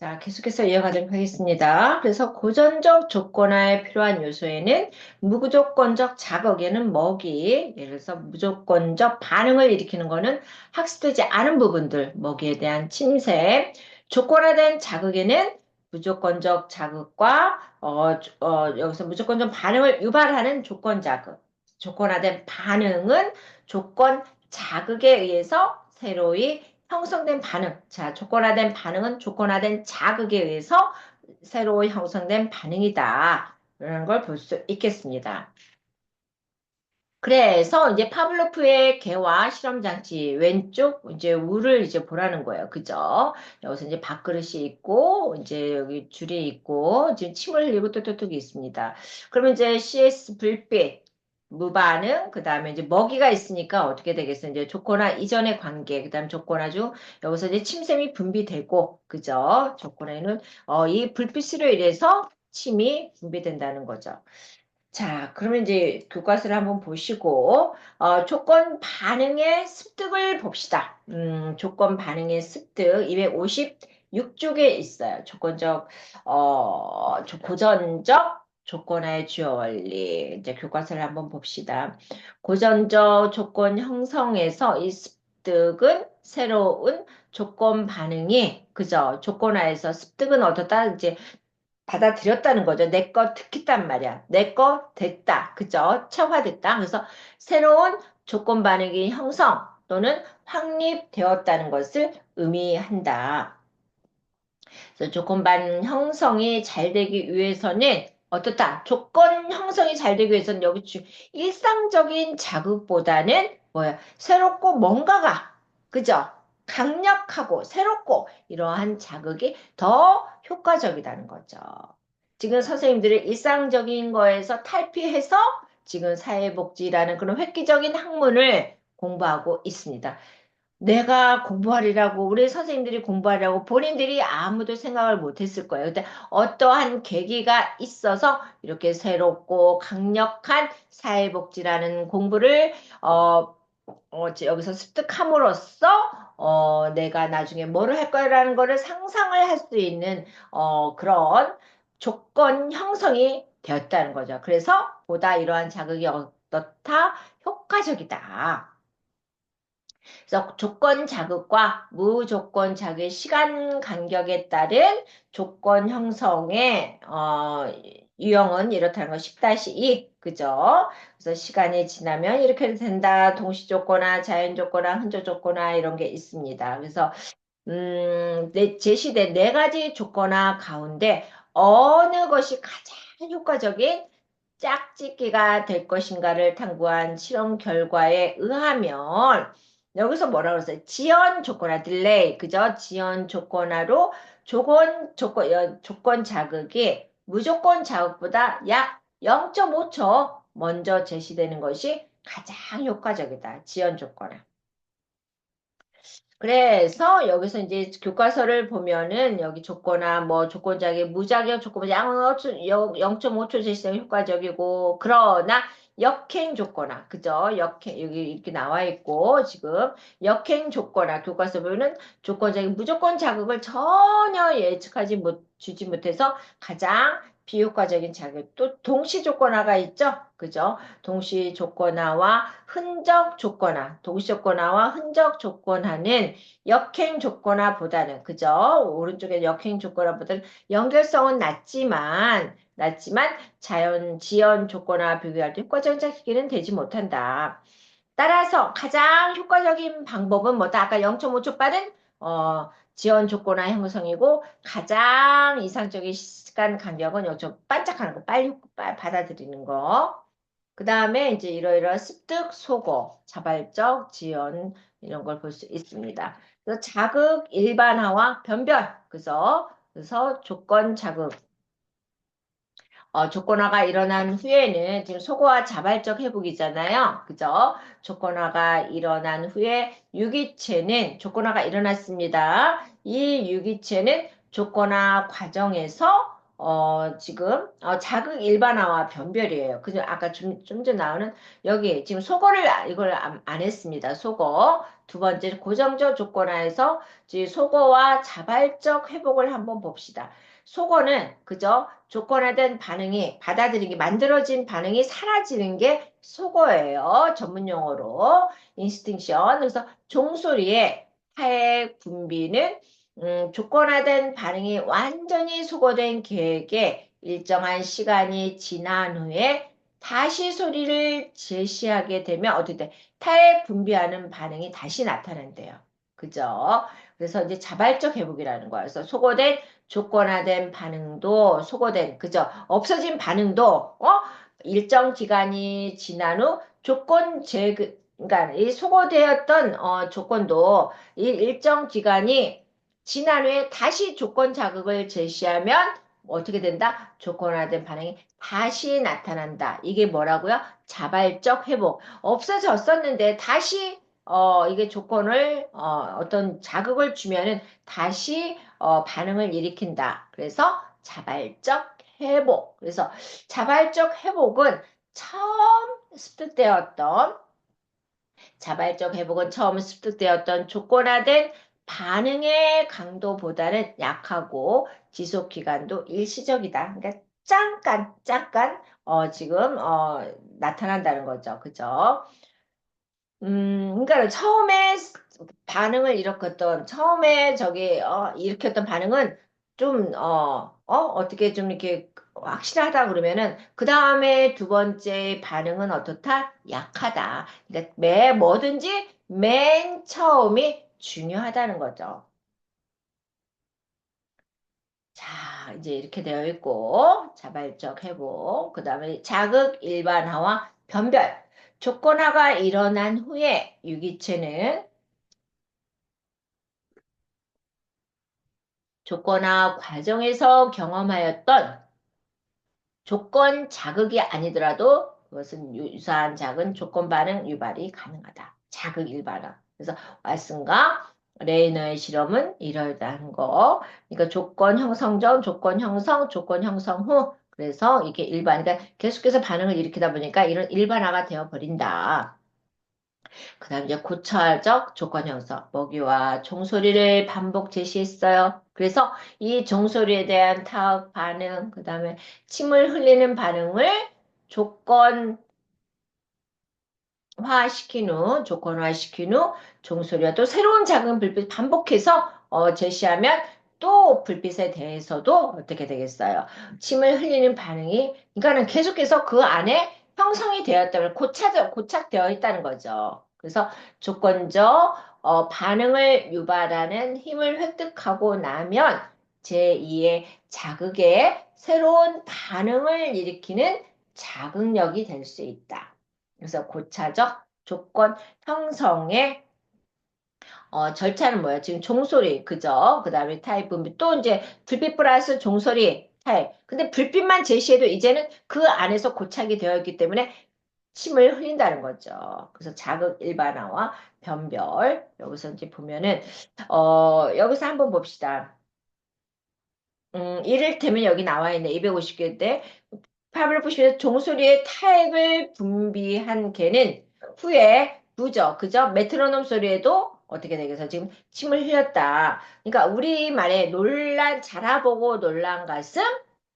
자, 계속해서 이어가도록 하겠습니다. 그래서 고전적 조건화에 필요한 요소에는 무조건적 자극에는 먹이, 예를 들어서 무조건적 반응을 일으키는 것은 학습되지 않은 부분들, 먹이에 대한 침샘, 조건화된 자극에는 무조건적 자극과 여기서 무조건적 반응을 유발하는 조건 자극, 조건화된 반응은 조건 자극에 의해서 새로이 형성된 반응. 자, 조건화된 반응은 조건화된 자극에 의해서 새로 형성된 반응이다. 라는 걸 볼 수 있겠습니다. 그래서 이제 파블로프의 개와 실험 장치 왼쪽 이제 우를 이제 보라는 거예요. 그죠? 여기서 이제 밥그릇이 있고 이제 여기 줄이 있고 지금 침을 흘리고 뚝뚝뚝이 있습니다. 그러면 이제 CS 불빛 무반응 그다음에 이제 먹이가 있으니까 어떻게 되겠어요? 이제 조건화 이전의 관계 그다음 조건화 중 여기서 이제 침샘이 분비되고 그죠? 조건화에는 이 불빛으로 인해서 침이 분비된다는 거죠. 자, 그러면 이제 교과서를 한번 보시고, 조건 반응의 습득을 봅시다. 조건 반응의 습득 256쪽에 있어요. 고전적 조건화의 주요 원리. 이제 교과서를 한번 봅시다. 고전적 조건 형성에서 이 습득은 새로운 조건 반응이, 그죠? 조건화에서 습득은 어떻다? 이제 받아들였다는 거죠. 내 거 듣겠단 말이야. 내 거 됐다. 그죠? 체화됐다. 그래서 새로운 조건 반응이 형성 또는 확립되었다는 것을 의미한다. 그래서 조건 반응 형성이 잘 되기 위해서는 어떻다? 조건 형성이 잘 되기 위해서는 여기 일상적인 자극보다는 뭐야? 새롭고 뭔가가 그죠? 강력하고 새롭고 이러한 자극이 더 효과적이라는 거죠. 지금 선생님들이 일상적인 거에서 탈피해서 지금 사회복지라는 그런 획기적인 학문을 공부하고 있습니다. 내가 공부하리라고, 우리 선생님들이 공부하리라고 본인들이 아무도 생각을 못 했을 거예요. 근데 어떠한 계기가 있어서 이렇게 새롭고 강력한 사회복지라는 공부를, 여기서 습득함으로써, 내가 나중에 뭐를 할 거라는 거를 상상을 할 수 있는, 그런 조건 형성이 되었다는 거죠. 그래서 보다 이러한 자극이 어떻다? 효과적이다. 그래서 조건 자극과 무조건 자극의 시간 간격에 따른 조건 형성의 유형은 이렇다는 거 10-2 그죠? 그래서 시간이 지나면 이렇게 된다. 동시 조건화, 자연 조건화, 흔적 조건화 이런 게 있습니다. 그래서 제시된 네 가지 조건화 가운데 어느 것이 가장 효과적인 짝짓기가 될 것인가를 탐구한 실험 결과에 의하면 여기서 뭐라 그랬어요? 지연 조건화, 딜레이, 그죠? 지연 조건화로 조건 자극이 무조건 자극보다 약 0.5초 먼저 제시되는 것이 가장 효과적이다. 지연 조건화. 그래서 여기서 이제 교과서를 보면은 여기 조건화 뭐 조건자기 무작용 조건 양 0.5초 제시되면 효과적이고 그러나 역행 조건화 그죠? 역행 여기 이렇게 나와 있고 지금 역행 조건화 교과서 보면은 조건적인 무조건 자극을 전혀 예측하지 못 주지 못해서 가장 비효과적인 자극 또 동시 조건화가 있죠? 그죠? 동시 조건화와 흔적 조건화 동시 조건화와 흔적 조건화는 역행 조건화보다는 그죠? 오른쪽에 역행 조건화보다는 연결성은 낮지만 지연 조건화 비교할 때 효과적인 찾기는 되지 못한다. 따라서 가장 효과적인 방법은 뭐다? 아까 0.5초 빠른 지연 조건화 형성이고 가장 이상적인 시간 간격은 요즘 반짝하는 거, 빨리 받아들이는 거. 그 다음에 이제 이러이러한 습득, 소거, 자발적, 지연 이런 걸 볼 수 있습니다. 그래서 자극 일반화와 변별. 그래서 조건 자극 조건화가 일어난 후에는 지금 소거와 자발적 회복이잖아요. 그죠? 조건화가 일어난 후에 유기체는 조건화가 일어났습니다. 이 유기체는 조건화 과정에서 지금 자극 일반화와 변별이에요. 그죠? 아까 좀 전 나오는 여기 지금 속어를 이걸 안 했습니다. 속어 두 번째 고정적 조건화에서 이제 속어와 자발적 회복을 한번 봅시다. 속어는 그죠? 조건화된 반응이 받아들이기 만들어진 반응이 사라지는 게 속어예요. 전문 용어로 인스팅션. 그래서 종소리의 타액 분비는 조건화된 반응이 완전히 소거된 계획에 일정한 시간이 지난 후에 다시 소리를 제시하게 되면 어떻게 돼? 타액 분비하는 반응이 다시 나타난대요. 그죠? 그래서 이제 자발적 회복이라는 거야. 그래서 소거된 조건화된 반응도 소거된 그죠? 없어진 반응도 일정 기간이 지난 후 조건 그러니까 이 소거되었던 조건도 이 일정 기간이 지난 후에 다시 조건 자극을 제시하면 어떻게 된다? 조건화된 반응이 다시 나타난다. 이게 뭐라고요? 자발적 회복. 없어졌었는데 다시 이게 조건을 어떤 자극을 주면은 다시 반응을 일으킨다. 그래서 자발적 회복. 그래서 자발적 회복은 처음 습득되었던 자발적 회복은 처음 습득되었던 조건화된 반응의 강도보다는 약하고 지속 기간도 일시적이다. 그러니까 잠깐 지금 나타난다는 거죠. 그죠? 그러니까 처음에 반응을 일으켰던 처음에 일으켰던 반응은 좀 어떻게 좀 이렇게 확실하다 그러면은 그 다음에 두 번째 반응은 어떻다? 약하다. 그러니까 뭐든지 맨 처음이 중요하다는 거죠. 자, 이제 이렇게 되어 있고 자발적 회복, 그 다음에 자극 일반화와 변별. 조건화가 일어난 후에 유기체는 조건화 과정에서 경험하였던 조건 자극이 아니더라도 그것은 유사한 작은 조건 반응 유발이 가능하다. 자극 일반화. 그래서 왓슨과 레이너의 실험은 이러한 거. 그러니까 조건 형성 전, 조건 형성, 조건 형성 후. 그래서 이게 그러니까 계속해서 반응을 일으키다 보니까 이런 일반화가 되어 버린다. 그 다음 이제 고차적 조건 형성, 먹이와 종소리를 반복 제시했어요. 그래서 이 종소리에 대한 타업 반응, 그 다음에 침을 흘리는 반응을 조건 조건화시킨 후 종소리와 또 새로운 작은 불빛 반복해서 제시하면 또 불빛에 대해서도 어떻게 되겠어요? 침을 흘리는 반응이, 그러니까는 계속해서 그 안에 형성이 되었다면 고착되어 있다는 거죠. 그래서 조건적 반응을 유발하는 힘을 획득하고 나면 제2의 자극에 새로운 반응을 일으키는 자극력이 될 수 있다. 그래서 고차적 조건 형성의 절차는 뭐예요? 지금 종소리, 그죠? 그 다음에 타입 분비, 또 이제 불빛 플러스 종소리 타입. 근데 불빛만 제시해도 이제는 그 안에서 고착이 되어 있기 때문에 침을 흘린다는 거죠. 그래서 자극 일반화와 변별. 여기서 이제 보면은, 여기서 한번 봅시다. 이를테면 여기 나와 있네. 250개인데, 팝을 보시면 종소리의 타액을 분비한 개는 후에 부죠. 그죠? 메트로놈 소리에도 어떻게 되겠어? 지금 침을 흘렸다. 그러니까 우리말에 자라보고 놀란 가슴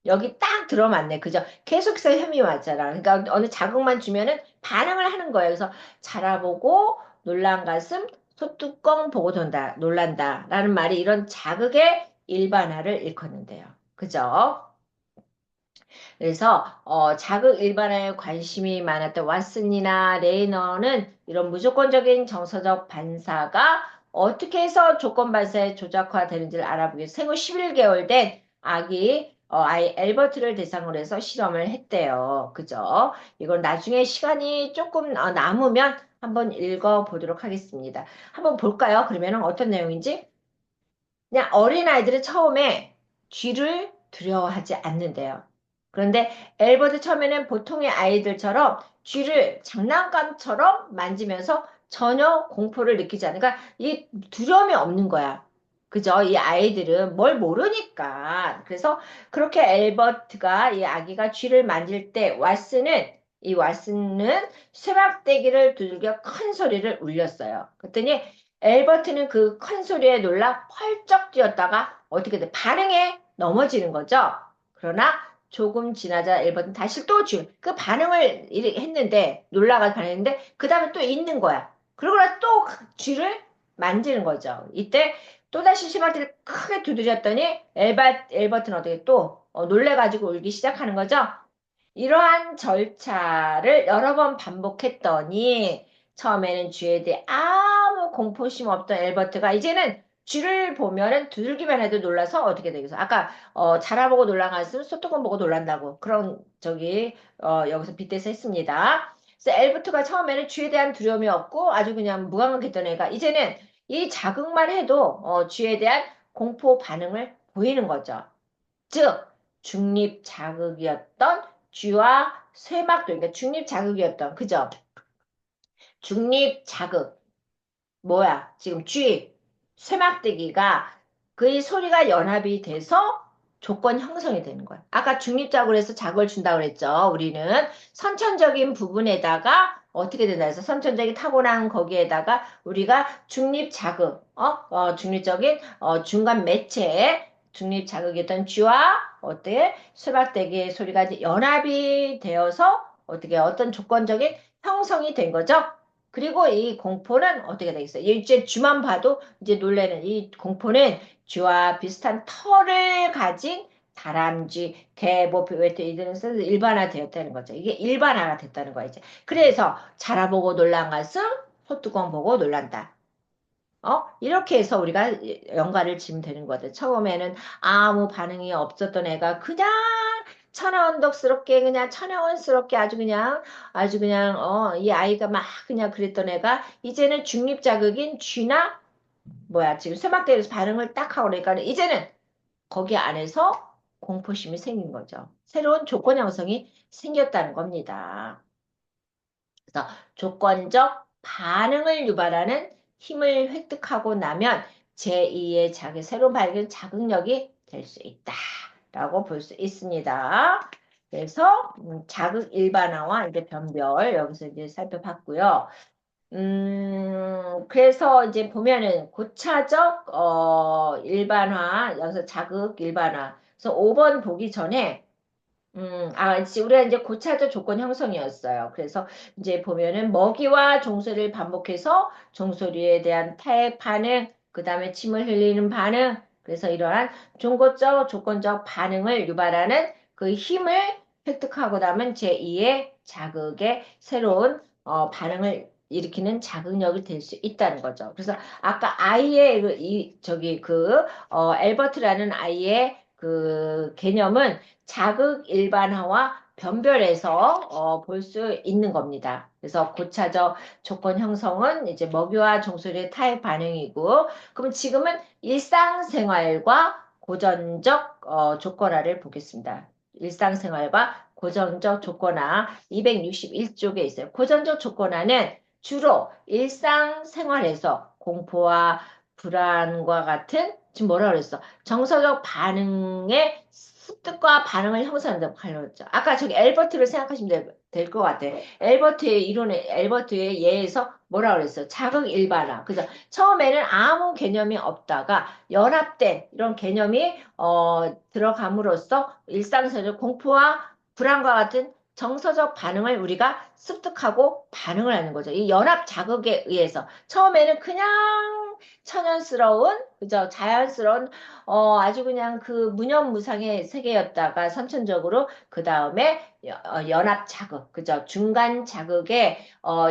여기 딱 들어맞네. 그죠? 계속해서 혐이 왔잖아. 그러니까 어느 자극만 주면은 반응을 하는 거예요. 그래서 자라보고 놀란 가슴 소뚜껑 보고 돈다. 놀란다. 라는 말이 이런 자극의 일반화를 일컫는데요. 그죠? 그래서 자극 일반화에 관심이 많았던 왓슨이나 레이너는 이런 무조건적인 정서적 반사가 어떻게 해서 조건 반사에 조작화되는지를 알아보기 위해서 생후 11개월 된 아이 엘버트를 대상으로 해서 실험을 했대요. 그죠? 이건 나중에 시간이 조금 남으면 한번 읽어보도록 하겠습니다. 한번 볼까요? 그러면 어떤 내용인지? 그냥 어린아이들은 처음에 쥐를 두려워하지 않는데요. 그런데 엘버드 처음에는 보통의 아이들처럼 쥐를 장난감처럼 만지면서 전혀 공포를 느끼지 않으니까 이 두려움이 없는 거야. 그죠? 이 아이들은 뭘 모르니까. 그래서 그렇게 엘버트가 이 아기가 쥐를 만질 때 왓슨은 수박대기를 두들겨 큰 소리를 울렸어요. 그랬더니 엘버트는 그 큰 소리에 놀라 펄쩍 뛰었다가 어떻게 돼? 반응에 넘어지는 거죠. 그러나 조금 지나자 엘버트는 다시 또 그 반응을 했는데 놀라가지고 반응했는데 그 다음에 또 있는 거야. 그러고 나서 또 쥐를 만지는 거죠. 이때 또다시 시발대를 크게 두드렸더니 엘버트는 어떻게 또 놀래가지고 울기 시작하는 거죠. 이러한 절차를 여러 번 반복했더니 처음에는 쥐에 대해 아무 공포심 없던 엘버트가 이제는 쥐를 보면은 두들기만 해도 놀라서 어떻게 되겠어? 아까 자라보고 놀란 것은 소뚜껑 보고 놀란다고 그런 여기서 빗대서 했습니다. 그래서 엘버트가 처음에는 쥐에 대한 두려움이 없고 아주 그냥 무감각했던 애가 이제는 이 자극만 해도 쥐에 대한 공포 반응을 보이는 거죠. 즉 중립 자극이었던 쥐와 쇠막도 그러니까 중립 자극이었던 그죠? 중립 자극 뭐야? 지금 쥐 쇠막대기가 그 소리가 연합이 돼서 조건 형성이 되는 거야. 아까 중립자극을 해서 자극을 준다고 그랬죠. 우리는 선천적인 부분에다가 어떻게 된다 해서 선천적인 타고난 거기에다가 우리가 중립 자극, 중립적인 중간 매체에 중립 자극이었던 쥐와 어때 쇠막대기의 소리가 이제 연합이 되어서 어떻게 어떤 조건적인 형성이 된 거죠. 그리고 이 공포는 어떻게 되겠어요? 이제 쥐만 봐도 이제 놀래는 이 공포는 쥐와 비슷한 털을 가진 다람쥐, 개, 뭐, 외투 이들은 일반화되었다는 거죠. 이게 일반화가 됐다는 거야, 이제. 그래서 자라보고 놀란 것은 소뚜껑 보고 놀란다. 이렇게 해서 우리가 연관을 지으면 되는 거죠. 처음에는 아무 반응이 없었던 애가 그냥 천하언덕스럽게 그냥 천하원스럽게 아주 그냥 이 아이가 막 그냥 그랬던 애가 이제는 중립자극인 쥐나 뭐야 지금 쇠막대기에서 반응을 딱 하고 그러니까 이제는 거기 안에서 공포심이 생긴 거죠. 새로운 조건 형성이 생겼다는 겁니다. 그래서 조건적 반응을 유발하는 힘을 획득하고 나면 제2의 자극, 새로운 발견 자극력이 될 수 있다라고 볼 수 있습니다. 그래서 자극 일반화와 이제 변별 여기서 이제 살펴봤고요. 그래서 이제 보면은 고차적 일반화 여기서 자극 일반화. 그래서 5번 보기 전에 우리가 이제 고차적 조건 형성이었어요. 그래서 이제 보면은 먹이와 종소리를 반복해서 종소리에 대한 타액 반응, 그 다음에 침을 흘리는 반응, 그래서 이러한 종고적 조건적 반응을 유발하는 그 힘을 획득하고 나면 제2의 자극의 새로운 반응을 일으키는 자극력이 될 수 있다는 거죠. 그래서 아까 아이의 엘버트라는 아이의 그 개념은 자극 일반화와 변별해서 볼 수 있는 겁니다. 그래서 고차적 조건 형성은 이제 먹이와 종소리의 타입 반응이고, 그럼 지금은 일상생활과 고전적 조건화를 보겠습니다. 일상생활과 고전적 조건화 261쪽에 있어요. 고전적 조건화는 주로 일상생활에서 공포와 불안과 같은 지금 뭐라 그랬어? 정서적 반응의 습득과 반응을 형성한다고 하려고 아까 저기 엘버트를 생각하시면 될 것 같아. 엘버트의 예에서 뭐라 그랬어? 자극 일반화. 그래서 처음에는 아무 개념이 없다가 연합된 이런 개념이 들어감으로써 일상생활 공포와 불안과 같은 정서적 반응을 우리가 습득하고 반응을 하는 거죠. 이 연합 자극에 의해서 처음에는 그냥 천연스러운 그죠 자연스러운 아주 그냥 그 무념무상의 세계였다가 선천적으로 그 다음에 연합 자극, 그죠? 중간 자극에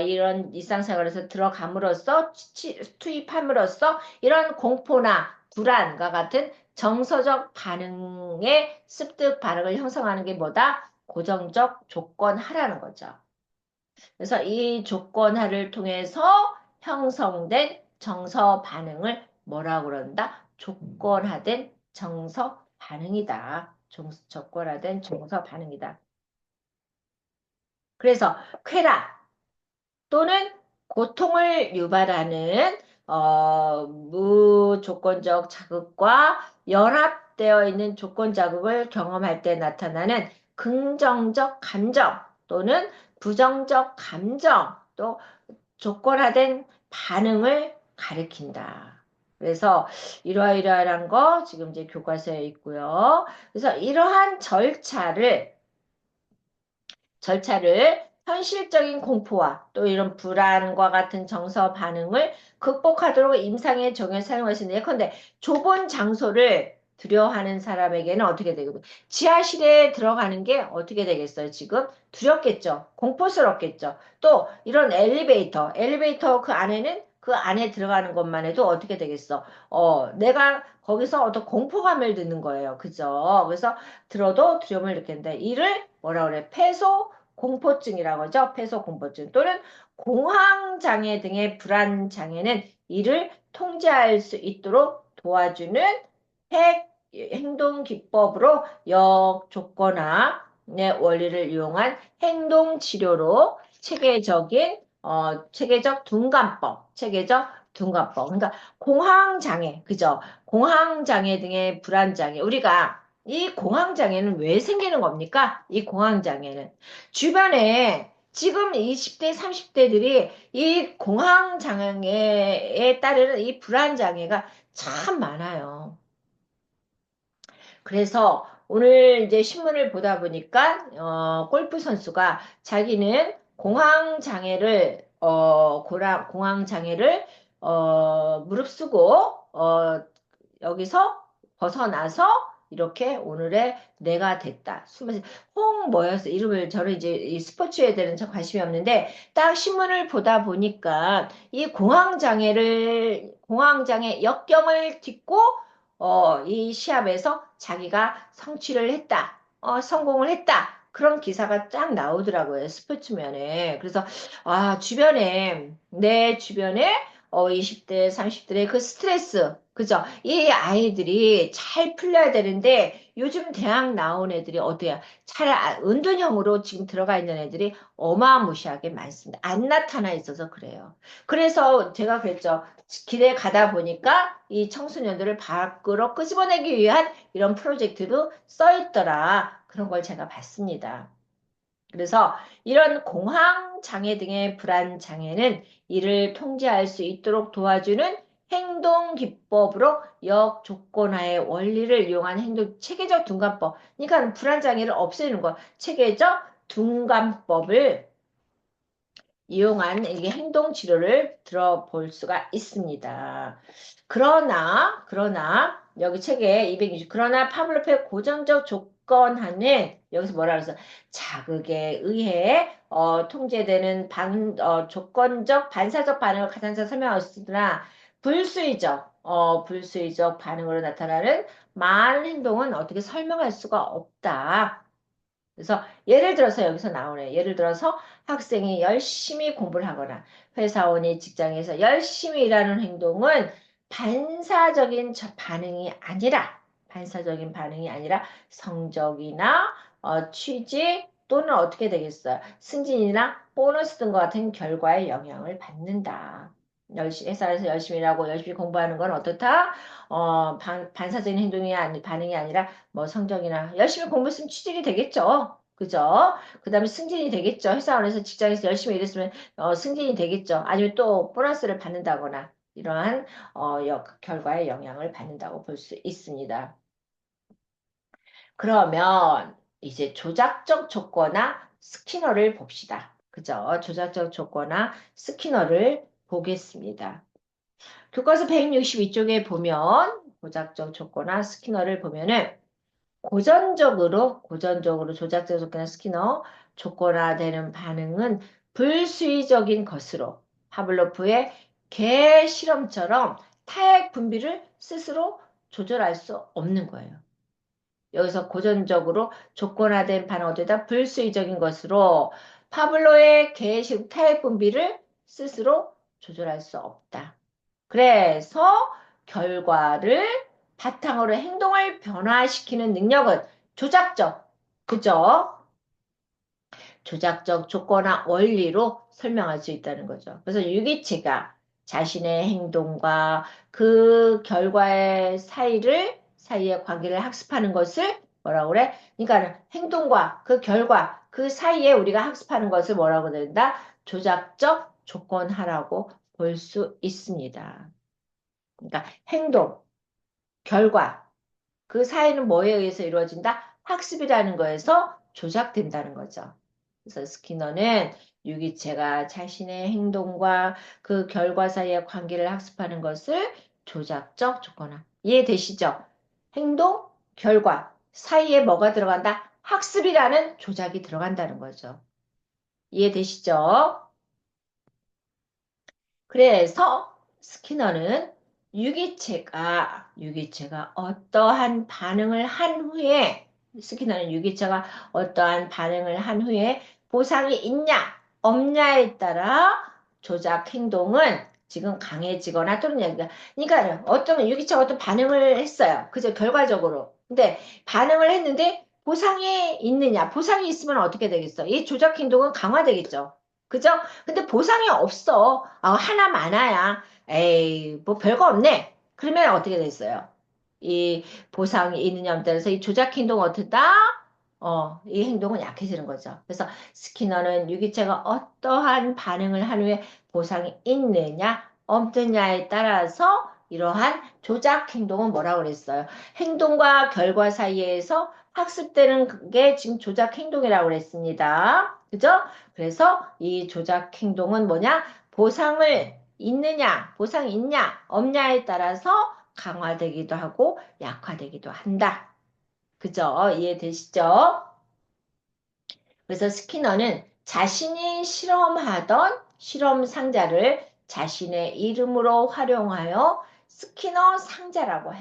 이런 일상생활에서 들어감으로써 투입함으로써 이런 공포나 불안과 같은 정서적 반응의 습득 반응을 형성하는 게 뭐다? 고정적 조건하라는 거죠. 그래서 이 조건하를 통해서 형성된 정서 반응을 뭐라고 그런다? 조건화된 정서 반응이다. 조건화된 정서 반응이다. 그래서 쾌락 또는 고통을 유발하는 무조건적 자극과 연합되어 있는 조건 자극을 경험할 때 나타나는 긍정적 감정 또는 부정적 감정 또 조건화된 반응을 가리킨다. 그래서 이러이러한 거 지금 이제 교과서에 있고요. 그래서 이러한 절차를 현실적인 공포와 또 이런 불안과 같은 정서 반응을 극복하도록 임상의 적용에 사용할 수 있는 예컨대 좁은 장소를 두려워하는 사람에게는 어떻게 되거든? 지하실에 들어가는 게 어떻게 되겠어요? 지금 두렵겠죠. 공포스럽겠죠. 또 이런 엘리베이터 그 안에는 그 안에 들어가는 것만 해도 어떻게 되겠어? 내가 거기서 어떤 공포감을 드는 거예요. 그죠? 그래서 들어도 두려움을 느낀다. 이를 뭐라 그래? 공포증이라고 하죠. 폐소공포증 또는 공황장애 등의 불안장애는 이를 통제할 수 있도록 도와주는 행동기법으로 역조건화의 원리를 이용한 행동치료로 체계적 둔감법. 그러니까 공황장애, 그죠? 공황장애 등의 불안장애. 우리가 이 공황장애는 왜 생기는 겁니까? 이 공황장애는. 주변에 지금 20대, 30대들이 이 공황장애에 따르는 이 불안장애가 참 많아요. 그래서 오늘 이제 신문을 보다 보니까, 골프 선수가 자기는 공황장애를, 무릅쓰고, 여기서 벗어나서 이렇게 오늘의 내가 됐다. 뭐였어? 이름을 저는 이제 이 스포츠에 대한 참 관심이 없는데 딱 신문을 보다 보니까 이 공황장애 역경을 딛고 이 시합에서 자기가 성취를 했다. 성공을 했다. 그런 기사가 쫙 나오더라고요. 스포츠면에. 그래서 내 주변에 20대, 30대의 그 스트레스, 그죠? 이 아이들이 잘 풀려야 되는데 요즘 대학 나온 애들이 어때요? 은둔형으로 지금 들어가 있는 애들이 어마무시하게 많습니다. 안 나타나 있어서 그래요. 그래서 제가 그랬죠. 길에 가다 보니까 이 청소년들을 밖으로 끄집어내기 위한 이런 프로젝트도 써 있더라. 그런 걸 제가 봤습니다. 그래서 이런 공황 장애 등의 불안 장애는 이를 통제할 수 있도록 도와주는 행동 기법으로 역조건화의 원리를 이용한 체계적 둔감법. 그러니까 불안 장애를 없애는 거. 체계적 둔감법을 이용한 이게 행동 치료를 들어볼 수가 있습니다. 여기 책에 220 그러나 파블로프의 고정적 조건하는 여기서 뭐라 그래서 자극에 의해 통제되는 조건적 반사적 반응을 가산해서 설명하였으나 불수의적 반응으로 나타나는 많은 행동은 어떻게 설명할 수가 없다. 그래서 예를 들어서 여기서 나오네. 예를 들어서 학생이 열심히 공부를 하거나 회사원이 직장에서 열심히 일하는 행동은 반사적인 반응이 아니라 성적이나 취직 또는 어떻게 되겠어요? 승진이나 보너스 등과 같은 결과에 영향을 받는다. 회사에서 열심히 일하고 열심히 공부하는 건 어떻다? 반사적인 반응이 아니라 뭐 성적이나 열심히 공부했으면 취직이 되겠죠. 그죠? 그 다음에 승진이 되겠죠. 회사원에서 직장에서 열심히 일했으면 승진이 되겠죠. 아니면 또 보너스를 받는다거나 이러한 결과에 영향을 받는다고 볼 수 있습니다. 그러면 이제 조작적 조거나 스키너를 봅시다. 그죠? 조작적 조거나 스키너를 보겠습니다. 교과서 162쪽에 보면 조작적 조거나 스키너를 보면은 고전적으로 조작적 조건이나 스키너 조건화되는 반응은 불수의적인 것으로 파블로프의 개 실험처럼 타액 분비를 스스로 조절할 수 없는 거예요. 여기서 고전적으로 조건화된 반응 어디다 불수의적인 것으로 파블로의 개식 타액 분비를 스스로 조절할 수 없다. 그래서 결과를 바탕으로 행동을 변화시키는 능력은 조작적, 그죠? 조작적 조건화 원리로 설명할 수 있다는 거죠. 그래서 유기체가 자신의 행동과 그 결과의 사이의 관계를 학습하는 것을 뭐라고 그래? 그러니까 행동과 그 결과, 그 사이에 우리가 학습하는 것을 뭐라고 된다? 조작적 조건하라고 볼 수 있습니다. 그러니까 행동, 결과, 그 사이는 뭐에 의해서 이루어진다? 학습이라는 거에서 조작된다는 거죠. 그래서 스키너는 유기체가 자신의 행동과 그 결과 사이의 관계를 학습하는 것을 조작적 조건화. 이해되시죠? 행동, 결과 사이에 뭐가 들어간다? 학습이라는 조작이 들어간다는 거죠. 이해되시죠? 그래서 스키너는 유기체가 어떠한 반응을 한 후에 스키너는 유기체가 어떠한 반응을 한 후에 보상이 있냐 없냐에 따라 조작 행동은 지금 강해지거나 또는 그러니까 어떤 유기체가 어떤 반응을 했어요. 그죠? 결과적으로. 근데 반응을 했는데 보상이 있느냐? 보상이 있으면 어떻게 되겠어? 이 조작 행동은 강화되겠죠. 그죠? 근데 보상이 없어. 하나 많아야. 에이, 뭐 별거 없네. 그러면 어떻게 됐어요? 이 보상이 있느냐에 따라서 이 조작 행동 어떻다? 이 행동은 약해지는 거죠. 그래서 스키너는 유기체가 어떠한 반응을 한 후에 보상이 있느냐, 없느냐에 따라서 이러한 조작 행동은 뭐라고 그랬어요? 행동과 결과 사이에서 학습되는 게 지금 조작 행동이라고 그랬습니다. 그죠? 그래서 이 조작 행동은 뭐냐? 보상을 있느냐, 보상이 있냐, 없냐에 따라서 강화되기도 하고 약화되기도 한다. 그죠? 이해되시죠? 그래서 스키너는 자신이 실험하던 실험 상자를 자신의 이름으로 활용하여 스키너 상자라고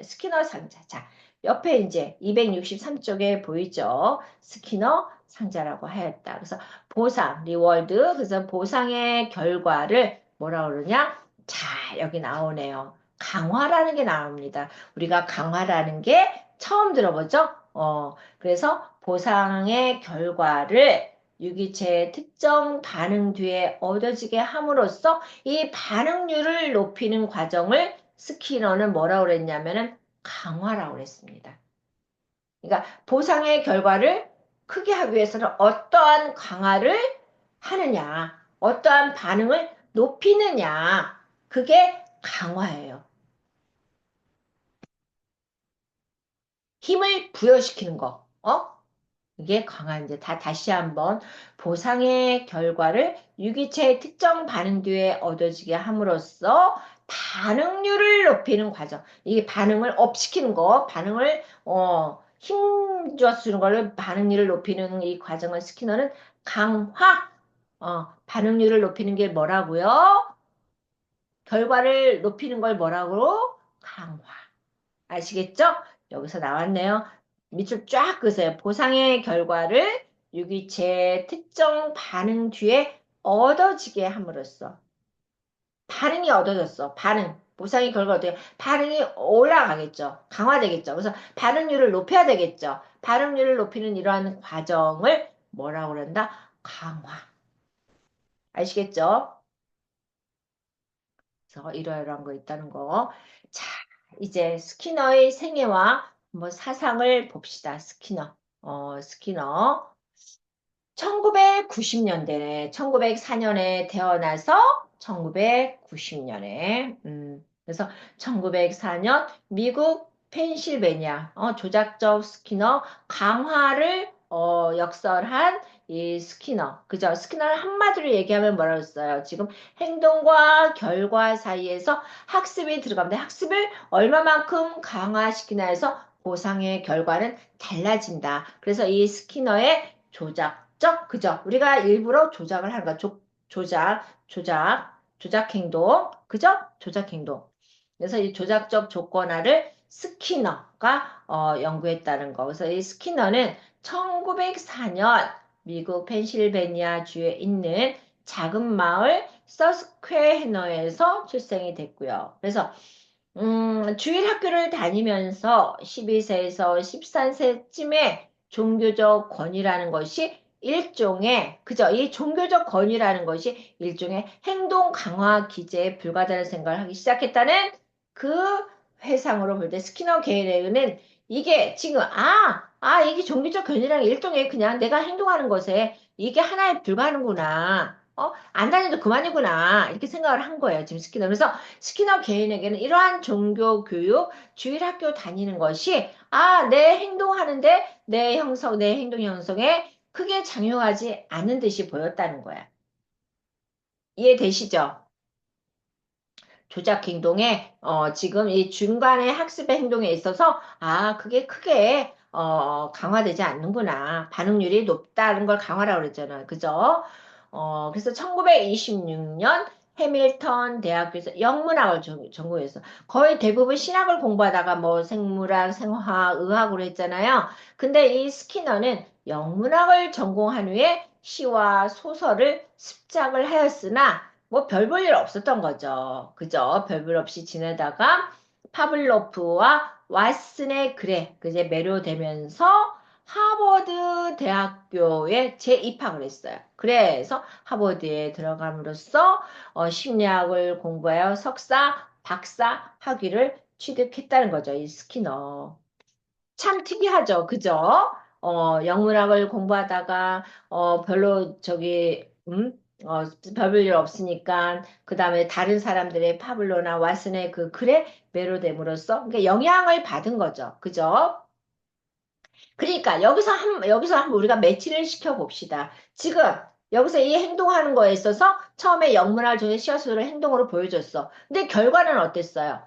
스키너 상자. 자, 옆에 이제 263쪽에 보이죠? 스키너 상자라고 하였다. 그래서 보상, 리워드. 그래서 보상의 결과를 뭐라 그러냐? 자, 여기 나오네요. 강화라는 게 나옵니다. 우리가 강화라는 게 처음 들어보죠? 그래서 보상의 결과를 유기체의 특정 반응 뒤에 얻어지게 함으로써 이 반응률을 높이는 과정을 스키너는 뭐라고 그랬냐면은 강화라고 그랬습니다. 그러니까 보상의 결과를 크게 하기 위해서는 어떠한 강화를 하느냐, 어떠한 반응을 높이느냐, 그게 강화예요. 힘을 부여시키는 거. 이게 강한 이제 다시 한번 보상의 결과를 유기체의 특정 반응 뒤에 얻어지게 함으로써 반응률을 높이는 과정. 이게 반응을 업시키는 거, 반응을 힘줘 주는 거를 반응률을 높이는 이 과정을 스키너는 강화. 반응률을 높이는 게 뭐라고요? 결과를 높이는 걸 뭐라고? 강화. 아시겠죠? 여기서 나왔네요. 밑줄 쫙 그으세요. 보상의 결과를 유기체의 특정 반응 뒤에 얻어지게 함으로써 반응이 얻어졌어. 반응. 보상의 결과 어떻게 반응이 올라가겠죠. 강화되겠죠. 그래서 반응률을 높여야 되겠죠. 반응률을 높이는 이러한 과정을 뭐라고 그런다? 강화. 아시겠죠? 그래서 이러이러한 거 있다는 거. 자, 이제 스키너의 생애와 뭐 사상을 봅시다. 스키너. 1990년대네. 1904년에 태어나서 1990년에. 그래서 1904년 미국 펜실베니아 조작적 스키너 강화를 역설한 이 스키너. 그죠? 스키너를 한마디로 얘기하면 뭐라고 했어요? 지금 행동과 결과 사이에서 학습이 들어갑니다. 학습을 얼마만큼 강화시키나 해서 보상의 결과는 달라진다. 그래서 이 스키너의 조작적, 그죠? 우리가 일부러 조작을 하는 거야. 조작 행동. 그죠? 조작 행동. 그래서 이 조작적 조건화를 스키너가 연구했다는 거. 그래서 이 스키너는 1904년 미국 펜실베니아 주에 있는 작은 마을 서스퀘해너에서 출생이 됐고요. 그래서 주일 학교를 다니면서 12세에서 13세쯤에 종교적 권위라는 것이 그죠? 이 종교적 권위라는 것이 일종의 행동 강화 기제에 불과하다는 생각을 하기 시작했다는 그 회상으로 볼 때 스키너 게일레그는 이게 지금, 이게 종교적 권위라는 게 일종의 그냥 내가 행동하는 것에 이게 하나에 불과하는구나. 안 다녀도 그만이구나. 이렇게 생각을 한 거예요. 지금 스키너. 그래서 스키너 개인에게는 이러한 종교 교육, 주일학교 다니는 것이, 내 행동하는데 내 행동 형성에 크게 작용하지 않는 듯이 보였다는 거야. 이해되시죠? 조작 행동에 지금 이 중간의 학습의 행동에 있어서 그게 크게 강화되지 않는구나. 반응률이 높다는 걸 강화라고 그랬잖아요. 그죠? 그래서 1926년 해밀턴 대학교에서 영문학을 전공했어. 거의 대부분 신학을 공부하다가 뭐 생물학, 생화학, 의학으로 했잖아요. 근데 이 스키너는 영문학을 전공한 후에 시와 소설을 습작을 하였으나 뭐 별 볼 일 없었던 거죠. 그죠? 별 볼 없이 지내다가 파블로프와 왓슨의 글에 그제 매료되면서 하버드 대학교에 재입학을 했어요. 그래서 하버드에 들어감으로써 심리학을 공부하여 석사, 박사 학위를 취득했다는 거죠. 이 스키너. 참 특이하죠. 그죠? 영문학을 공부하다가, 별로 어, 별볼 일 없으니까, 그 다음에 다른 사람들의 파블로나 왓슨의 그 글에 매료됨으로써, 그러니까 영향을 받은 거죠. 그죠? 그러니까 여기서 한번 우리가 매치를 시켜 봅시다. 지금, 여기서 이 행동하는 거에 있어서 처음에 영문학을 통해 시어스를 행동으로 보여줬어. 근데 결과는 어땠어요?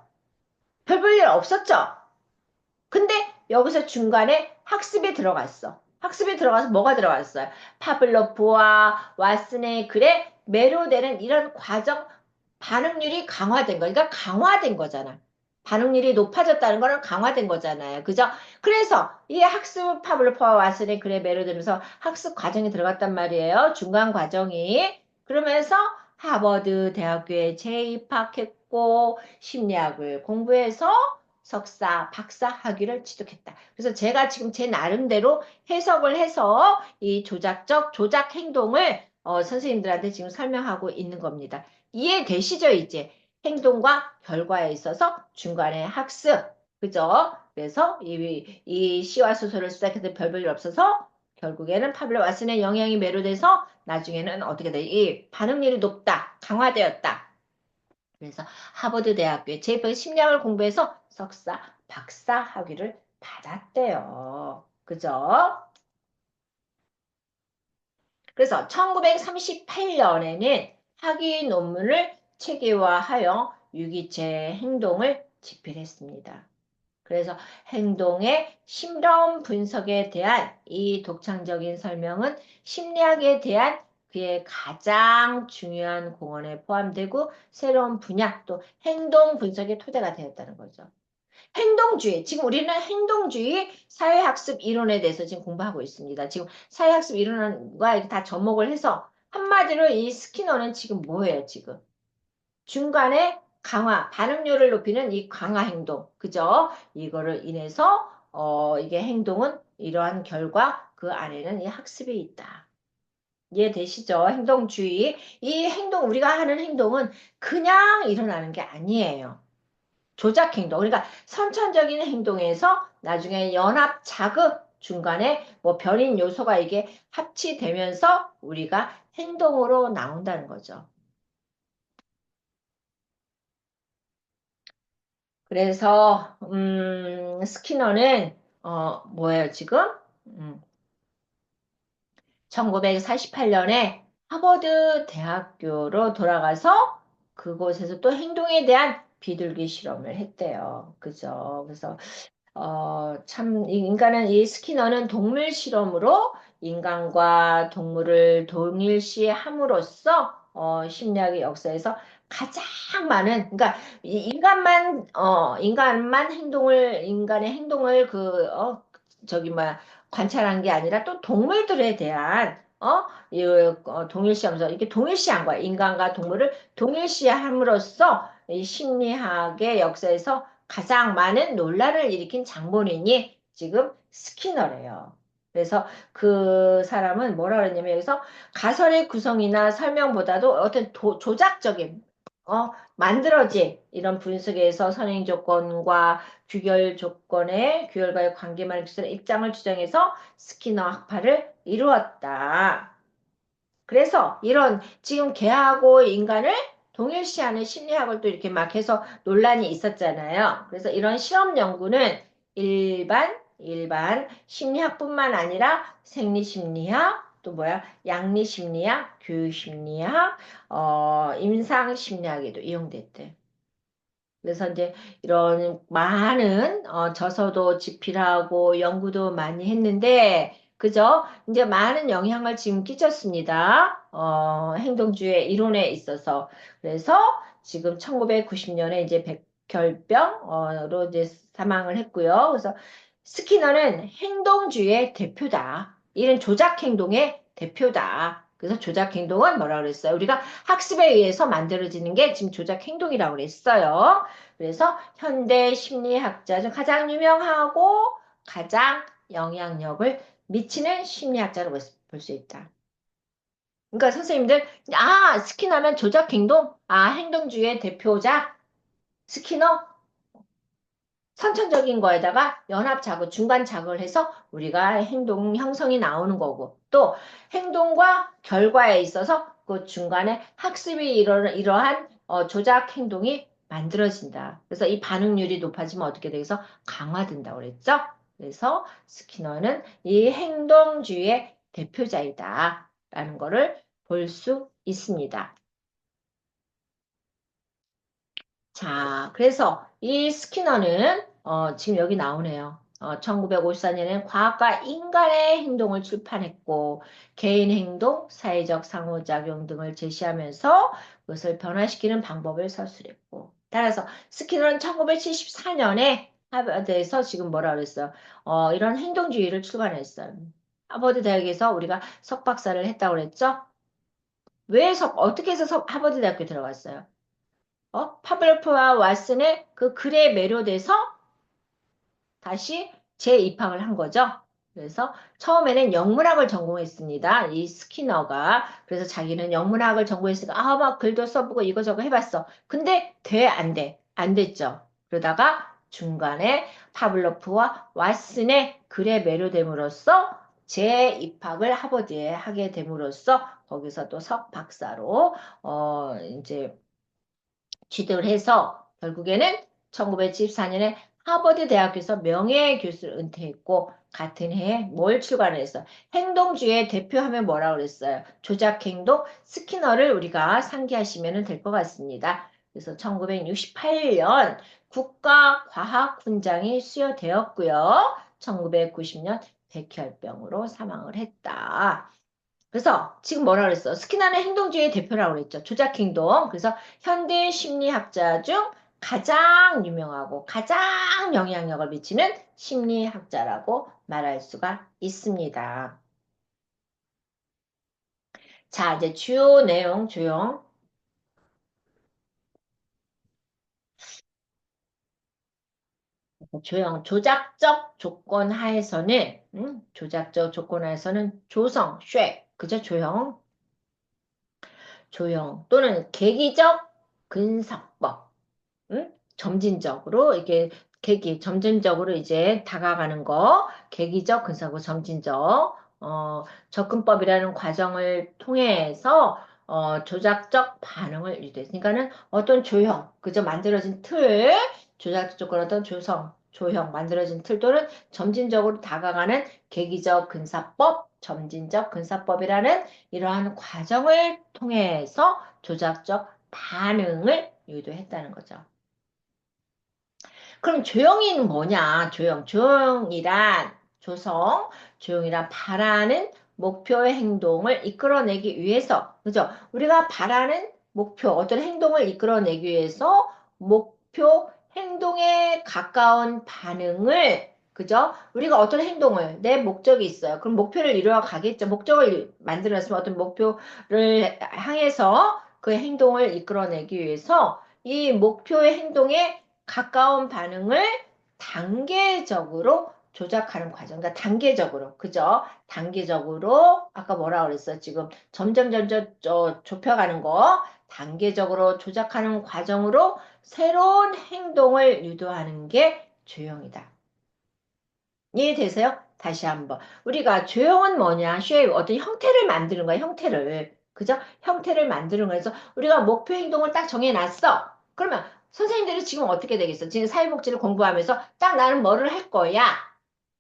별 볼 일 없었죠? 근데 여기서 중간에 학습에 들어갔어. 학습에 들어가서 뭐가 들어갔어요? 파블로프와 왓슨의 글에 매료되는 이런 과정, 반응률이 강화된 거. 그러니까 강화된 거잖아. 반응률이 높아졌다는 거는 강화된 거잖아요. 그죠? 그래서 이 학습 파블로프와 왓슨의 글에 매료되면서 학습 과정이 들어갔단 말이에요. 중간 과정이. 그러면서 하버드 대학교에 재입학했고 심리학을 공부해서 석사, 박사 학위를 취득했다. 그래서 제가 지금 제 나름대로 해석을 해서 이 조작 행동을 선생님들한테 지금 설명하고 있는 겁니다. 이해되시죠, 이제? 행동과 결과에 있어서 중간에 학습. 그죠? 그래서 이 시와 소설을 시작해서 별볼일 없어서 결국에는 파블로 왓슨의 영향이 매료돼서 나중에는 어떻게 돼? 이 반응률이 높다, 강화되었다. 그래서 하버드 대학교에 재입학 심리학을 공부해서 석사, 박사 학위를 받았대요. 그죠? 그래서 1938년에는 학위 논문을 체계화하여 유기체 행동을 집필했습니다. 그래서 행동의 심라운 분석에 대한 이 독창적인 설명은 심리학에 대한 그의 가장 중요한 공헌에 포함되고 새로운 분야 또 행동 분석의 토대가 되었다는 거죠. 행동주의. 지금 우리는 행동주의 사회학습 이론에 대해서 지금 공부하고 있습니다. 지금 사회학습 이론과 이렇게 다 접목을 해서 한마디로 이 스키너는 지금 뭐예요, 지금? 중간에 강화, 반응률을 높이는 이 강화 행동. 그죠? 이거를 인해서, 이게 행동은 이러한 결과, 그 안에는 이 학습이 있다. 이해되시죠? 행동주의. 이 행동, 우리가 하는 행동은 그냥 일어나는 게 아니에요. 조작 행동. 그러니까 선천적인 행동에서 나중에 연합 자극 중간에 뭐 변인 요소가 이게 합치되면서 우리가 행동으로 나온다는 거죠. 그래서 스키너는 뭐예요 지금? 음, 1948년에 하버드 대학교로 돌아가서 그곳에서 또 행동에 대한 비둘기 실험을 했대요. 그죠? 그래서 참, 이 인간은, 이 스키너는 동물 실험으로 인간과 동물을 동일시 함으로써, 심리학의 역사에서 가장 많은, 그러니까, 인간의 행동을 뭐야, 관찰한 게 아니라 또 동물들에 대한, 동일시하면서, 이렇게 동일시한 거야. 인간과 동물을 동일시함으로써 이 심리학의 역사에서 가장 많은 논란을 일으킨 장본인이 지금 스키너래요. 그래서 그 사람은 뭐라 그랬냐면 여기서 가설의 구성이나 설명보다도 어떤 조작적인 만들어진 이런 분석에서 선행 조건과 규결 조건의 규결과의 관계만을 기술의 입장을 주장해서 스키너 학파를 이루었다. 그래서 이런 지금 개하고 인간을 동일시하는 심리학을 또 이렇게 막 해서 논란이 있었잖아요. 그래서 이런 실험 연구는 일반 심리학뿐만 아니라 생리심리학, 또 뭐야, 양리심리학, 교육심리학, 임상심리학에도 이용됐대. 그래서 이제 이런 많은 저서도 집필하고 연구도 많이 했는데, 그죠? 이제 많은 영향을 지금 끼쳤습니다. 행동주의 이론에 있어서. 그래서 지금 1990년에 이제 백혈병으로 이제 사망을 했고요. 그래서 스키너는 행동주의의 대표다. 이런 조작 행동의 대표다. 그래서 조작 행동은 뭐라 그랬어요? 우리가 학습에 의해서 만들어지는 게 지금 조작 행동이라고 그랬어요. 그래서 현대 심리학자 중 가장 유명하고 가장 영향력을 미치는 심리학자로 볼 수 있다. 그러니까 선생님들, 스키너면 조작행동? 행동주의의 대표자? 스키너? 선천적인 거에다가 연합 자극, 중간 자극을 해서 우리가 행동 형성이 나오는 거고, 또 행동과 결과에 있어서 그 중간에 학습이 이러한 조작 행동이 만들어진다. 그래서 이 반응률이 높아지면 어떻게 되겠어? 강화된다고 그랬죠? 그래서 스키너는 이 행동주의의 대표자이다. 라는 거를 볼 수 있습니다. 자, 그래서 이 스키너는 지금 여기 나오네요. 1954년에 과학과 인간의 행동을 출판했고 개인 행동, 사회적 상호작용 등을 제시하면서 그것을 변화시키는 방법을 서술했고 따라서 스키너는 1974년에 하버드에서 지금 뭐라 그랬어요? 이런 행동주의를 출간했어요. 하버드 대학에서 우리가 석박사를 했다고 그랬죠? 어떻게 해서 하버드 대학교에 들어갔어요? 파블로프와 왓슨의 그 글에 매료돼서 다시 재입학을 한 거죠. 그래서 처음에는 영문학을 전공했습니다. 이 스키너가. 그래서 자기는 영문학을 전공했으니까 막 글도 써보고 이거저거 해봤어. 근데 안 돼. 안 됐죠. 그러다가 중간에 파블로프와 왓슨의 글에 매료됨으로써 재입학을 하버드에 하게 됨으로써 거기서 또 석박사로 이제 취득을 해서 결국에는 1974년에 하버드 대학에서 명예교수를 은퇴했고 같은 해에 뭘 출간했어? 행동주의 대표하면 뭐라고 그랬어요? 조작행동 스키너를 우리가 상기하시면 될 것 같습니다. 그래서 1968년 국가과학훈장이 수여되었고요. 1990년 백혈병으로 사망을 했다. 그래서 지금 뭐라 그랬어? 스키나는 행동주의의 대표라고 그랬죠. 조작행동. 그래서 현대 심리학자 중 가장 유명하고 가장 영향력을 미치는 심리학자라고 말할 수가 있습니다. 자, 이제 주요 내용 조용. 조작적 조건 하에서는, 조작적 조건 하에서는 조성, 그죠? 조형 또는 계기적 근사법. 응? 점진적으로 이게 점진적으로 이제 다가가는 거, 계기적, 근사고 점진적 접근법이라는 과정을 통해서 조작적 반응을 유도했으니까는 어떤 그저 만들어진 조작적 조건 어떤 조형, 만들어진 틀 또는 점진적으로 다가가는 계기적 근사법, 점진적 근사법이라는 이러한 과정을 통해서 조작적 반응을 유도했다는 거죠. 그럼 조용히는 뭐냐? 조용이란 바라는 목표의 행동을 이끌어내기 위해서, 그죠? 우리가 바라는 목표, 어떤 행동을 이끌어내기 위해서 목표 행동에 가까운 반응을, 그죠? 우리가 어떤 행동을, 내 목적이 있어요. 그럼 목표를 이루어 가겠죠. 목적을 만들었으면 어떤 목표를 향해서 그 행동을 이끌어내기 위해서 이 목표의 행동에 가까운 반응을 단계적으로 조작하는 과정. 그러니까 단계적으로, 그죠? 단계적으로, 아까 뭐라 그랬어? 지금 점점 좁혀가는 거, 단계적으로 조작하는 과정으로 새로운 행동을 유도하는 게 조형이다. 이해되세요? 다시 한번. 우리가 조형은 뭐냐? 쉐입, 어떤 형태를 만드는 거야, 형태를. 그죠? 형태를 만드는 거에서 우리가 목표 행동을 딱 정해놨어. 그러면 선생님들이 지금 어떻게 되겠어? 지금 사회복지를 공부하면서 딱 나는 뭐를 할 거야.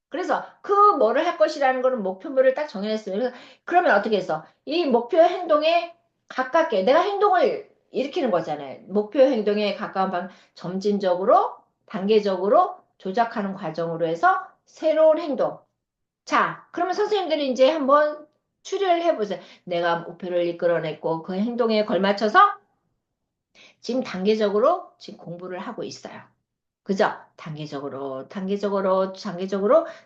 그래서 그 뭐를 할 것이라는 거는 목표물을 딱 정해냈어요. 그래서 그러면 어떻게 했어? 이 목표 행동에 가깝게 내가 행동을 일으키는 거잖아요. 목표 행동에 가까운 방 점진적으로 단계적으로 조작하는 과정으로 해서 새로운 행동. 자, 그러면 선생님들이 이제 한번 추리를 해보세요. 내가 목표를 이끌어냈고 그 행동에 걸맞춰서 지금 단계적으로 지금 공부를 하고 있어요. 그죠? 단계적으로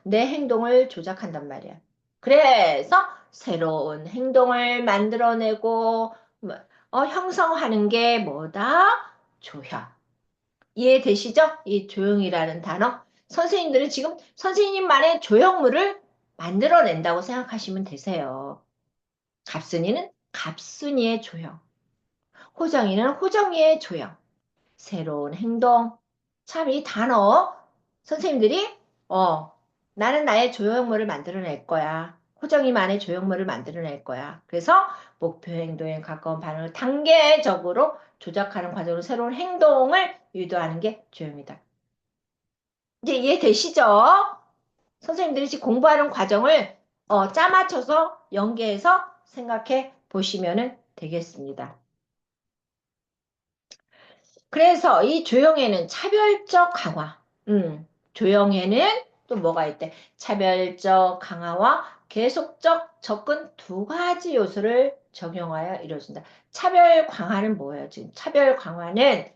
내 행동을 조작한단 말이야. 그래서 새로운 행동을 만들어내고, 뭐, 형성하는 게 뭐다? 조형. 이해되시죠? 이 조형이라는 단어. 선생님들은 지금 선생님만의 조형물을 만들어낸다고 생각하시면 되세요. 갑순이는 갑순이의 조형. 호정이는 호정이의 조형. 새로운 행동. 참 이 단어 선생님들이 나는 나의 조형물을 만들어낼 거야. 호정이만의 조형물을 만들어낼 거야. 그래서 목표 행동에 가까운 반응을 단계적으로 조작하는 과정으로 새로운 행동을 유도하는 게 조형이다. 이제 이해되시죠? 선생님들이 지금 공부하는 과정을 짜맞춰서 연계해서 생각해 보시면 되겠습니다. 그래서 이 조형에는 차별적 강화, 조형에는 또 뭐가 있대? 차별적 강화와 계속적 접근 두 가지 요소를 적용하여 이루어진다. 차별 강화는 뭐예요? 지금 차별 강화는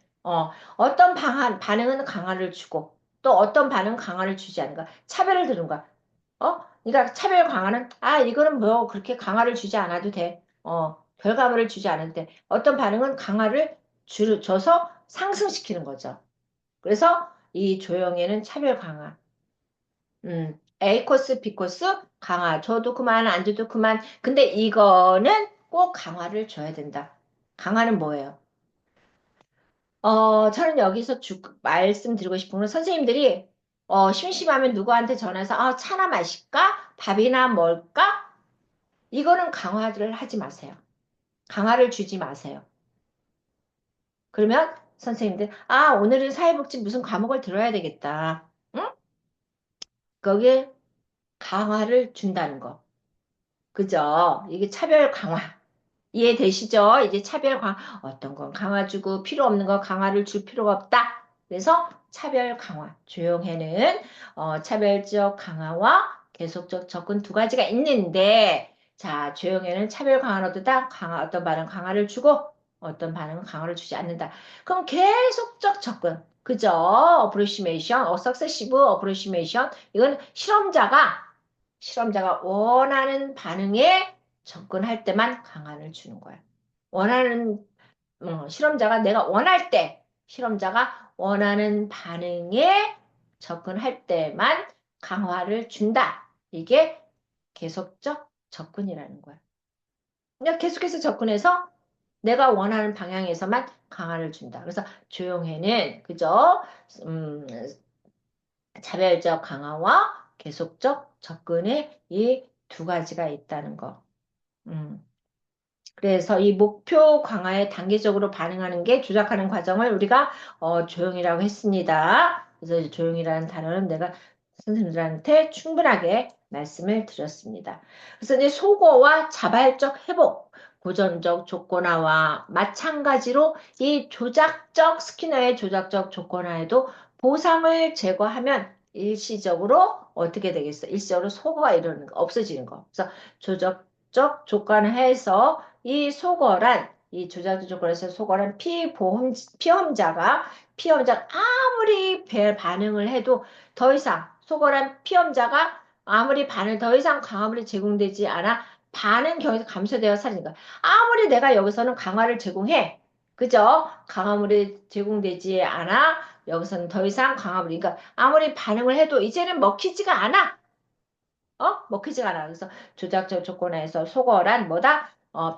어떤 반응은 강화를 주고 또 어떤 반응은 강화를 주지 않는 가 차별을 두는 거야. 그러니까 차별 강화는 이거는 뭐 그렇게 강화를 주지 않아도 돼. 결과물을 주지 않아도 돼. 어떤 반응은 강화를 줘서 상승시키는 거죠. 그래서 이 조형에는 차별 강화. A 코스, B 코스 강화. 줘도 그만, 안 줘도 그만. 근데 이거는 꼭 강화를 줘야 된다. 강화는 뭐예요? 저는 여기서 말씀드리고 싶은 건 선생님들이 심심하면 누구한테 전화해서 차나 마실까? 밥이나 먹을까? 이거는 강화를 하지 마세요. 강화를 주지 마세요. 그러면 선생님들, 오늘은 사회복지 무슨 과목을 들어야 되겠다. 응? 거기에 강화를 준다는 거. 그죠? 이게 차별 강화. 이해되시죠? 이제 차별 강화. 어떤 건 강화 주고 필요 없는 건 강화를 줄 필요가 없다. 그래서 차별 강화. 조용해는 차별적 강화와 계속적 접근 두 가지가 있는데 자, 조용해는 차별 강화로도 다 어떤 반응 강화를 주고 어떤 반응은 강화를 주지 않는다. 그럼 계속적 접근. 그죠? 어프로시메이션, 석세시브 어프로시메이션. 이건 실험자가 원하는 반응에 접근할 때만 강한을 주는 거야. 원하는, 실험자가 내가 원할 때, 실험자가 원하는 반응에 접근할 때만 강화를 준다. 이게 계속적 접근이라는 거야. 그러니까 계속해서 접근해서 내가 원하는 방향에서만 강화를 준다. 그래서 조용해는, 그죠? 음, 차별적 강화와 계속적 접근의 이 두 가지가 있다는 거. 음. 그래서 이 목표 강화에 단계적으로 반응하는 게 조작하는 과정을 우리가 조용이라고 했습니다. 그래서 이 조용이라는 단어는 내가 선생님들한테 충분하게 말씀을 드렸습니다. 그래서 이제 소거와 자발적 회복, 고전적 조건화와 마찬가지로 이 조작적 스키너의 조작적 조건화에도 보상을 제거하면 일시적으로 어떻게 되겠어? 일시적으로 소거가 없어지는 거. 그래서 조작적 조건화해서 이 소거란 이 조작적 조건에서 소거란 피험자가 아무리 반응을 해도 더 이상 소거란 피험자가 아무리 반응 더 이상 강화물이 제공되지 않아 반응 경에서 감소되어 사라진 거야. 아무리 내가 여기서는 강화를 제공해. 그죠? 강화물이 제공되지 않아 여기서는 더 이상 강화물, 그러니까 아무리 반응을 해도 이제는 먹히지가 않아. 먹히지가 않아. 그래서 조작적 조건에서 소거란 뭐다?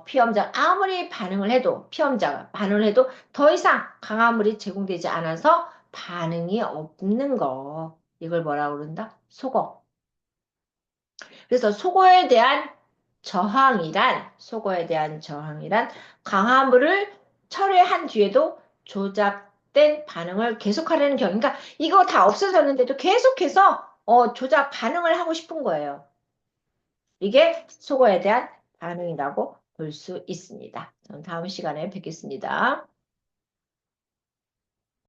피험자 아무리 반응을 해도 피험자가 반응을 해도 더 이상 강화물이 제공되지 않아서 반응이 없는 거. 이걸 뭐라고 그런다? 소거. 그래서 소거에 대한 저항이란 강화물을 철회한 뒤에도 조작된 반응을 계속하려는 경우. 그러니까 이거 다 없어졌는데도 계속해서 조작 반응을 하고 싶은 거예요. 이게 소거에 대한 반응이라고 볼 수 있습니다. 다음 시간에 뵙겠습니다.